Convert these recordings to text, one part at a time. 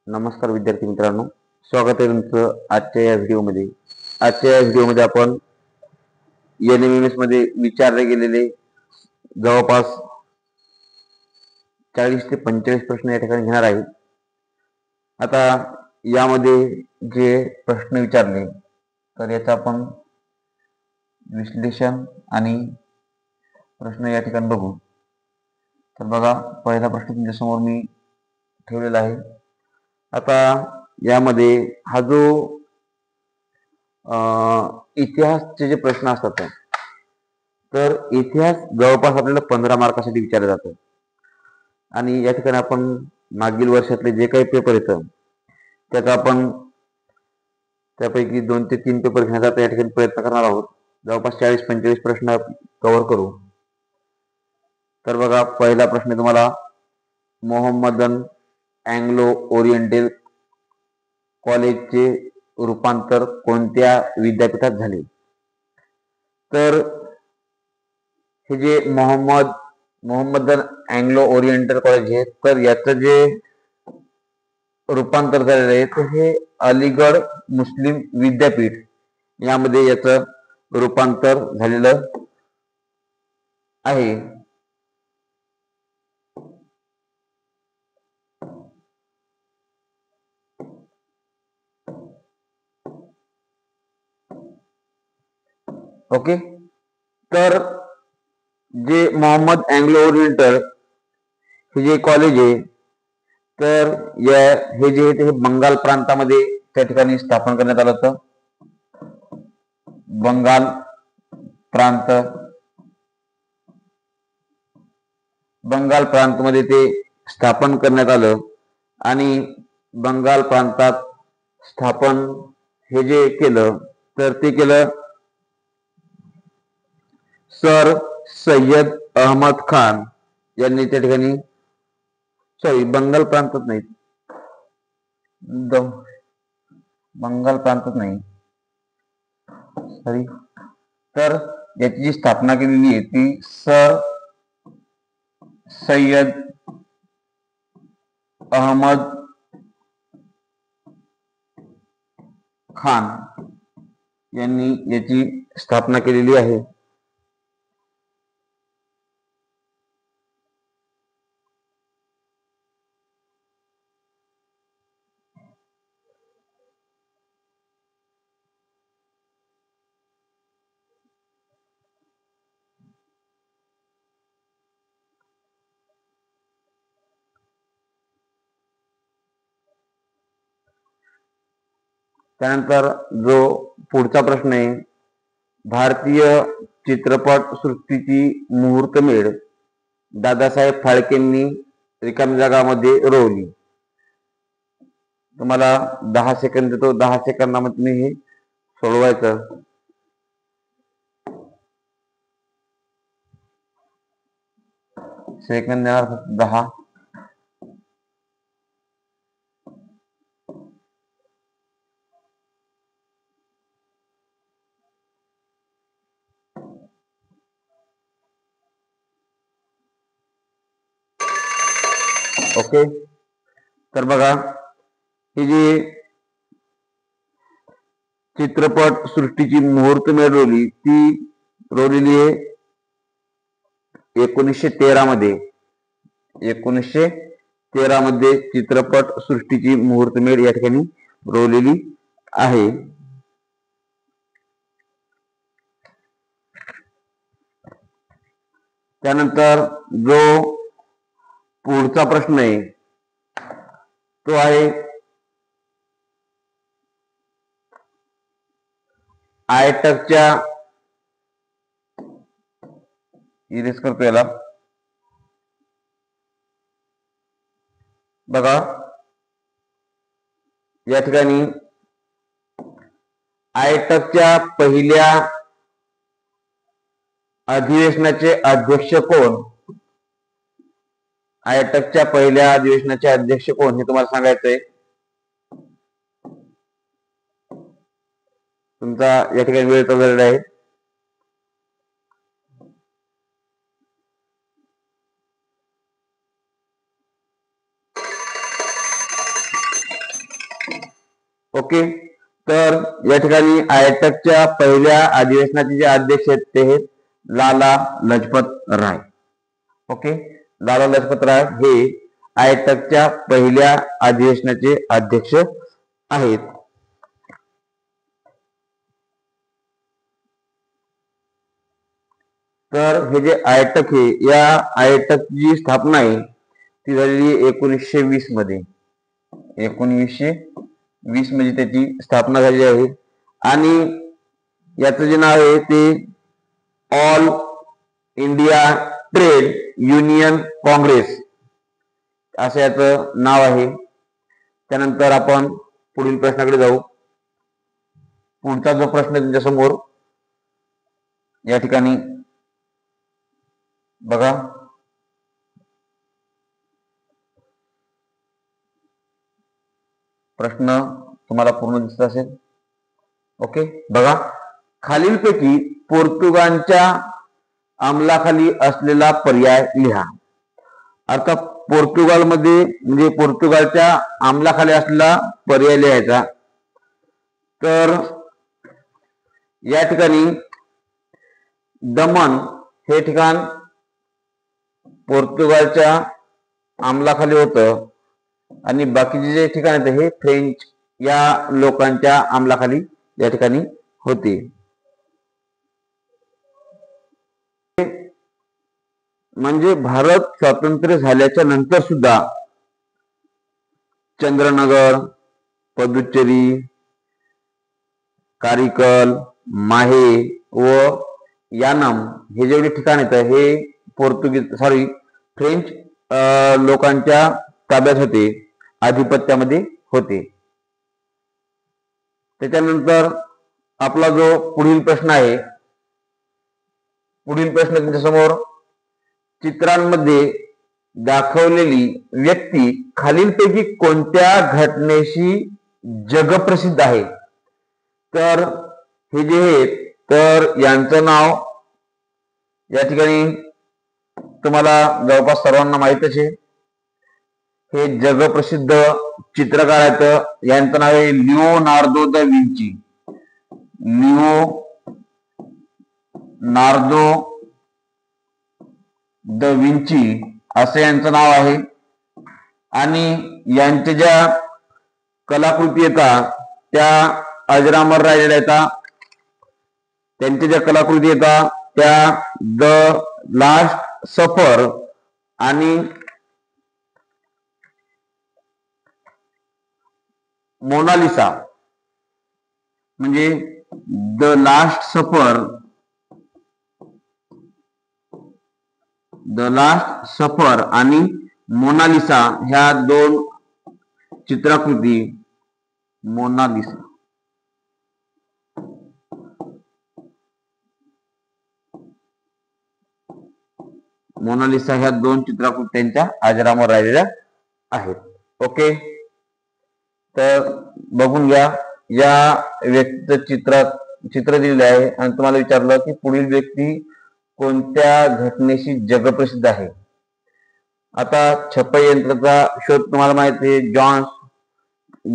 नमस्कार विद्यार्थी मित्रांनो, स्वागत आहे तुमचं आजच्या या व्हिडिओमध्ये. आपण NMMS मध्ये विचारले गेलेले जवळपास 40 ते 45 प्रश्न या ठिकाणी घेणार आहे. आता यामध्ये जे प्रश्न विचारले तर याचं आपण विश्लेषण आणि प्रश्न या ठिकाणी बघू. तर बघा, पहिला प्रश्न तुमच्या समोर मी ठेवलेला आहे. आता यामध्ये हा जो इतिहासचे जे प्रश्न असतात तर इतिहास जवळपास आपल्याला 15 मार्कासाठी विचारले जातं. आणि या ठिकाणी आपण मागील वर्षातले जे काही पेपर येतं त्याचा आपण त्यापैकी 2 ते 3 पेपर घेण्याचा या ठिकाणी प्रयत्न करणार आहोत. जवळपास 40-45 प्रश्न कव्हर करू. तर बघा, पहिला प्रश्न तुम्हाला, मोहम्मदन अँग्लो ओरिएंटल कॉलेजचे रूपांतर कोणत्या विद्यापीठात झाले? तर हे जे मोहम्मदन अँग्लो ओरिएंटल कॉलेज आहे तर याचं जे रूपांतर झालेलं आहे तर हे अलीगड मुस्लिम विद्यापीठ यामध्ये याचं रूपांतर झालेलं आहे. ओके, तर जे मोहम्मद अँग्लो ओरिएंटल हे जे कॉलेज आहे तर हे जे आहे ते बंगाल प्रांतामध्ये त्या ठिकाणी स्थापन करण्यात आलं होतं. बंगाल प्रांतमध्ये ते स्थापन करण्यात आलं आणि बंगाल प्रांतात स्थापन हे जे केलं तर ते केलं सर सय्यद अहमद खान यांनी त्या ठिकाणी, बंगाल प्रांतात नाही, तर याची जी स्थापना केलेली आहे ती सर सय्यद अहमद खान यांनी याची स्थापना केलेली आहे. त्यानंतर जो पुढचा प्रश्न आहे, भारतीय चित्रपट सृष्टीची मुहूर्तमेढ दादासाहेब फाळकेंनी रिकाम्या जागामध्ये रोवली. तुम्हाला 10 सेकंद देतो. 10 सेकंदामध्ये तुम्ही हे सोडवायचं. सेकंद देणार 10. ओके, तर बघा, ही जी चित्रपट सृष्टीची मुहूर्तमेढ रोवली ती रोवलेली आहे 1913 मध्ये. 1913 मध्ये चित्रपट सृष्टीची मुहूर्तमेढ या ठिकाणी रोवलेली आहे. त्यानंतर जो पुढचा प्रश्न आहे तो आहे आयटकच्या, इरेज करतो याला. बघा, या ठिकाणी आयटकच्या पहिल्या अधिवेशनाचे अध्यक्ष कोण? आयटकच्या पहिल्या अधिवेशनाचे अध्यक्ष कोण हे तुम्हाला सांगायचंय. तुमचा या ठिकाणी वेळ चाललेला आहे. ओके, तर या ठिकाणी आयटकच्या पहिल्या अधिवेशनाचे जे अध्यक्ष आहेत ते आहेत लाला लजपत राय. ओके, लाला लजपत राय हे आयटकच्या पहिल्या अधिवेशनाचे अध्यक्ष आहेत. तर हे जे आयटक आहे, या आयटकची स्थापना आहे ती झालेली 1920 मध्ये. 1920 मध्ये त्याची स्थापना झाली आहे. आणि याचं जे नाव आहे ते all India trade union Congress असं याचं नाव आहे. त्यानंतर आपण पुढील प्रश्नाकडे जाऊ. पुढचा जो प्रश्न तुमच्या समोर या ठिकाणी बघा, प्रश्न तुम्हाला पूर्ण दिसत असेल. ओके, बघा, खालीलपैकी पोर्तुगालच्या अंमलाखाली असलेला पर्याय लिहा. अर्थात पोर्तुगालमध्ये म्हणजे पोर्तुगालच्या अंमलाखाली असलेला पर्याय लिहायचा. तर या ठिकाणी दमण हे ठिकाण पोर्तुगालच्या अंमलाखाली होतं आणि बाकीचे जे ठिकाण आहेत हे फ्रेंच या लोकांच्या अंमलाखाली या ठिकाणी होते. म्हणजे भारत स्वातंत्र्य झाल्याच्या नंतर सुद्धा चंद्रनगर, पदुच्चेरी, कारिकल, माहे व यानम हे जेवढे ठिकाण आहेत हे फ्रेंच लोकांच्या ताब्यात होते, आधिपत्यामध्ये होते. त्याच्यानंतर आपला जो पुढील प्रश्न आहे, पुढील प्रश्न तुमच्या समोर, चित्रांमध्ये दाखवलेली व्यक्ती खालीलपैकी कोणत्या घटनेशी जगप्रसिद्ध आहे. तर हे जे आहेत तर यांचं नाव या ठिकाणी तुम्हाला जवळपास सर्वांना माहितच आहे. हे जगप्रसिद्ध चित्रकार आहेत, यांचं नाव आहे Leonardo the Vinci. Leonardo the Vinci असं यांचं नाव आहे. आणि यांच्या ज्या कलाकृती येतात त्या अजरामर राहिलेल्या येतात. त्यांच्या ज्या कलाकृती येतात त्या द लास्ट सफर आणि मोनालिसा, म्हणजे द लास्ट सफर आणि मोनालिसा ह्या दोन चित्रकृती, मोनालिसा ह्या दोन चित्रकृती त्यांच्या अजरामर राहिलेल्या आहेत. ओके, तर बघून घ्या, या व्यक्तीचं चित्र दिलेलं आहे आणि तुम्हाला विचारलं की पुढील व्यक्ती कोणत्या घटनेशी जगप्रसिद्ध आहे. आता छपाई यंत्राचा शोध तुम्हाला माहिती आहे, जॉन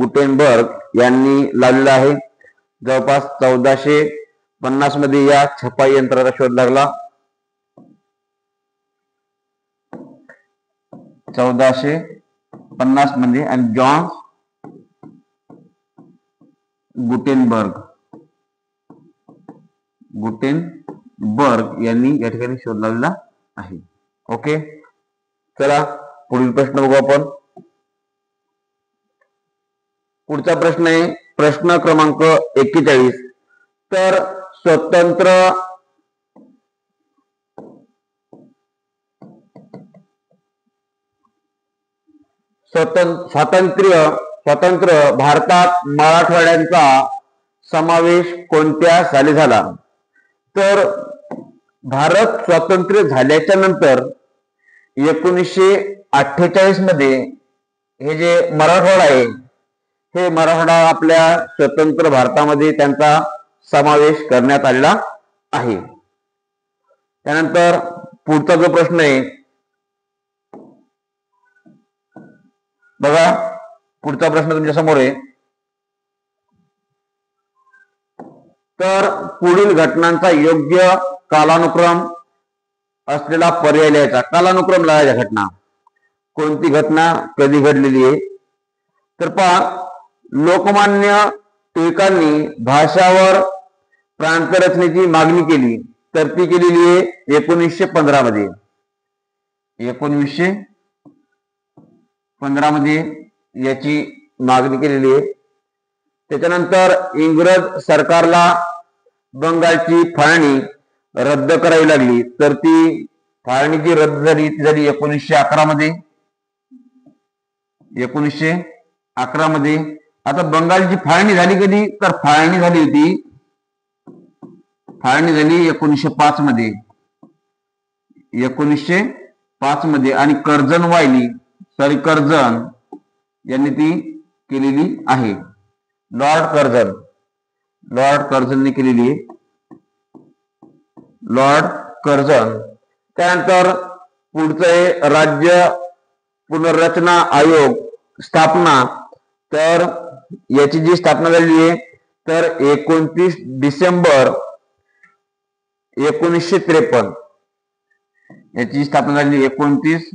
गुटेनबर्ग यांनी लावलेला आहे. जवळपास 1450 मध्ये या छपाई यंत्राचा शोध लागला. 1450 मध्ये. आणि जॉन गुटेनबर्ग यांनी या ठिकाणी शोध लावलेला आहे. ओके, चला पुढील प्रश्न बघू आपण. पुढचा प्रश्न आहे प्रश्न क्रमांक 41. तर स्वतंत्र भारतात मराठवाड्यांचा समावेश कोणत्या साली झाला. तर भारत स्वातंत्र्य झाल्याच्या नंतर 1948 मध्ये हे जे मराठवाडा आहे हे मराठवाडा आपल्या स्वतंत्र भारतामध्ये त्यांचा समावेश करण्यात आलेला आहे. त्यानंतर पुढचा जो प्रश्न आहे बघा, पुढचा प्रश्न तुमच्या समोर आहे. तर पुढील घटनांचा योग्य कालानुक्रम असलेला पर्याय लिहायचा. कालानुक्रम लिहायच्या घटना, कोणती घटना कधी घडलेली आहे. तर पहा, लोकमान्य टिळकांनी भाषावर प्रांतरचनेची मागणी केली, तर ती केलेली आहे 1915 मध्ये. 1915 मध्ये याची मागणी केलेली आहे. त्याच्यानंतर इंग्रज सरकारला बंगालची फाळणी रद्द करावी लागली, तर ती फाळणी जी रद्द झाली ती झाली 1911 मध्ये. 1911 मध्ये. आता बंगालची फाळणी झाली कधी, तर फाळणी झाली 1905 मध्ये. 1905 मध्ये. आणि कर्जन यांनी ती केलेली आहे. लॉर्ड कर्जनने केलेली आहे. Lord Curzon. त्यानंतर पुढचं आहे राज्य पुनर्रचना आयोग स्थापना. तर याची जी स्थापना झालेली आहे तर 29 डिसेंबर 1953. याची स्थापना झाली 29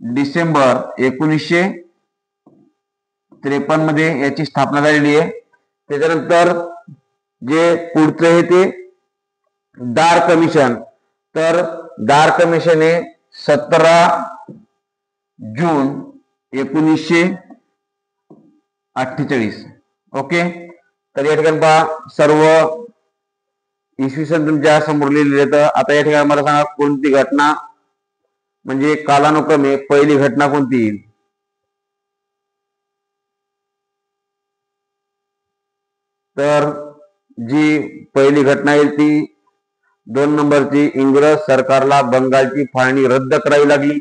डिसेंबर 1953 मध्ये याची स्थापना झालेली आहे. त्याच्यानंतर जे पुढचं आहे ते दार कमिशन. तर दार कमिशन हे 17 जून 1948. ओके. तर या ठिकाणी पहा सर्व इसवी सन तुमच्या समोर लिहिलेले आहेत. आता या ठिकाणी मला सांगा कोणती घटना म्हणजे कालानुक्रम आहे, पहिली घटना कोणती येईल. तर जी पहिली घटना येईल ती 2 नंबरची, इंग्रज सरकारला बंगालची फाळणी रद्द करावी लागली.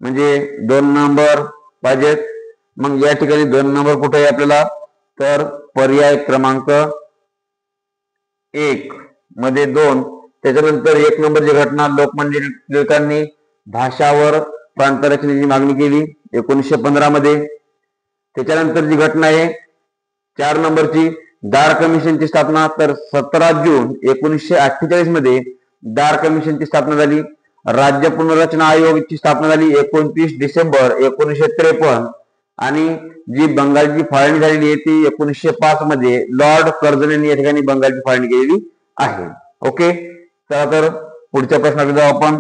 म्हणजे 2 नंबर पाहिजेत. मग या ठिकाणी 2 नंबर कुठे आहे आपल्याला, तर पर्याय क्रमांक 1 मध्ये 2. त्याच्यानंतर 1 नंबरची घटना, लोकमान्य टिळकांनी भाषावर प्रांतरचनेची मागणी केली 1915 मध्ये. त्याच्यानंतर जी घटना आहे 4 नंबरची, दार कमिशनची स्थापना. तर 17 जून 1948 मध्ये दार कमिशनची स्थापना झाली. राज्य पुनर्रचना आयोगाची स्थापना झाली 29 डिसेंबर 1953. आणि जी बंगालची फाळणी झालेली आहे ती 1905 मध्ये लॉर्ड कर्जन यांनी या ठिकाणी बंगालची फाळणी केलेली आहे. ओके. चला तर पुढच्या प्रश्नाकडे जाऊ आपण.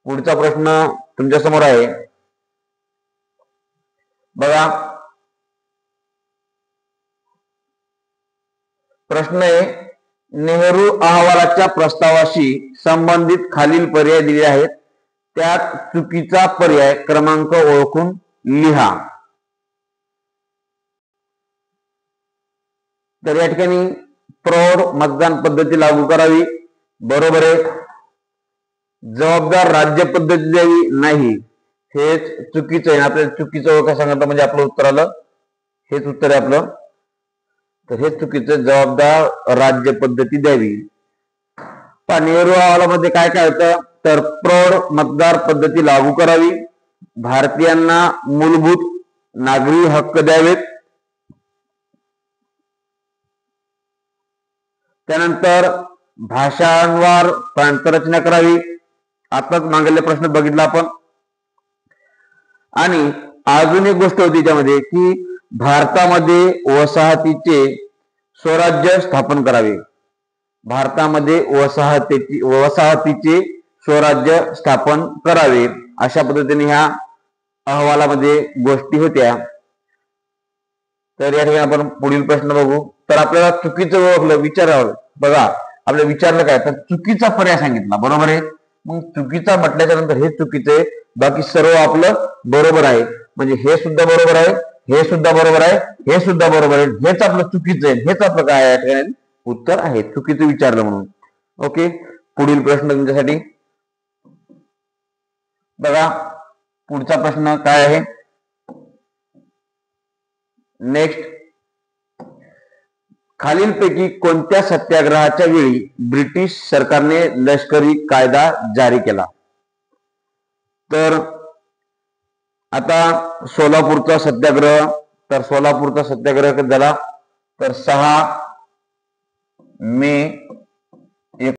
पुढचा प्रश्न तुमच्या समोर आहे बघा. प्रश्न आहे, नेहरू अहवालाच्या प्रस्तावाशी संबंधित खालील पर्याय दिले आहेत, त्यात चुकीचा पर्याय क्रमांक ओळखून लिहा. तर या ठिकाणी प्रौढ मतदान पद्धती लागू करावी, बरोबर आहे. जबाबदार राज्य पद्धती द्यावी, नाही, हेच चुकीचं आहे. आपल्याला चुकीचं ओळखा सांगितलं म्हणजे आपलं उत्तर आलं, हेच उत्तर आहे आपलं. तर हेच चुकीचं, जबाबदार राज्य पद्धती द्यावी. नेहरू अहवालामध्ये काय काय होतं, तर प्रौढ मतदार पद्धती लागू करावी, भारतीयांना मूलभूत नागरी हक्क द्यावेत, त्यानंतर भाषांवर प्रांतरचना करावी, आताच मागील प्रश्न बघितला आपण. आणि अजून एक गोष्ट होती त्यामध्ये की भारतामध्ये वसाहतीचे स्वराज्य स्थापन करावे. भारतामध्ये वसाहतीचे स्वराज्य स्थापन करावे, अशा पद्धतीने ह्या अहवालामध्ये गोष्टी होत्या. तर या ठिकाणी आपण पुढील प्रश्न बघू. तर आपल्याला चुकीचं ओळखलं, विचारावं. बघा आपल्याला विचारलं काय, तर चुकीचा पर्याय सांगितला, बरोबर आहे. मग चुकीचा म्हटल्याच्या नंतर हे चुकीचं आहे, बाकी सर्व आपलं बरोबर आहे. म्हणजे हे सुद्धा बरोबर आहे, हे सुद्धा बरोबर आहे, हे सुद्धा बरोबर आहे, हेच आपलं चुकीचं आहे, हेच आपलं काय आहे उत्तर आहे, चुकीचं विचारलं म्हणून. ओके. पुढील प्रश्न तुमच्यासाठी बघा. पुढचा प्रश्न काय आहे, नेक्स्ट. खालीलपैकी कोणत्या सत्याग्रहाच्या वेळी ब्रिटिश सरकारने लष्करी कायदा जारी केला. तर आता सोलापूरचा सत्याग्रह. तर सोलापूरचा सत्याग्रह कधी झाला, तर 6 मे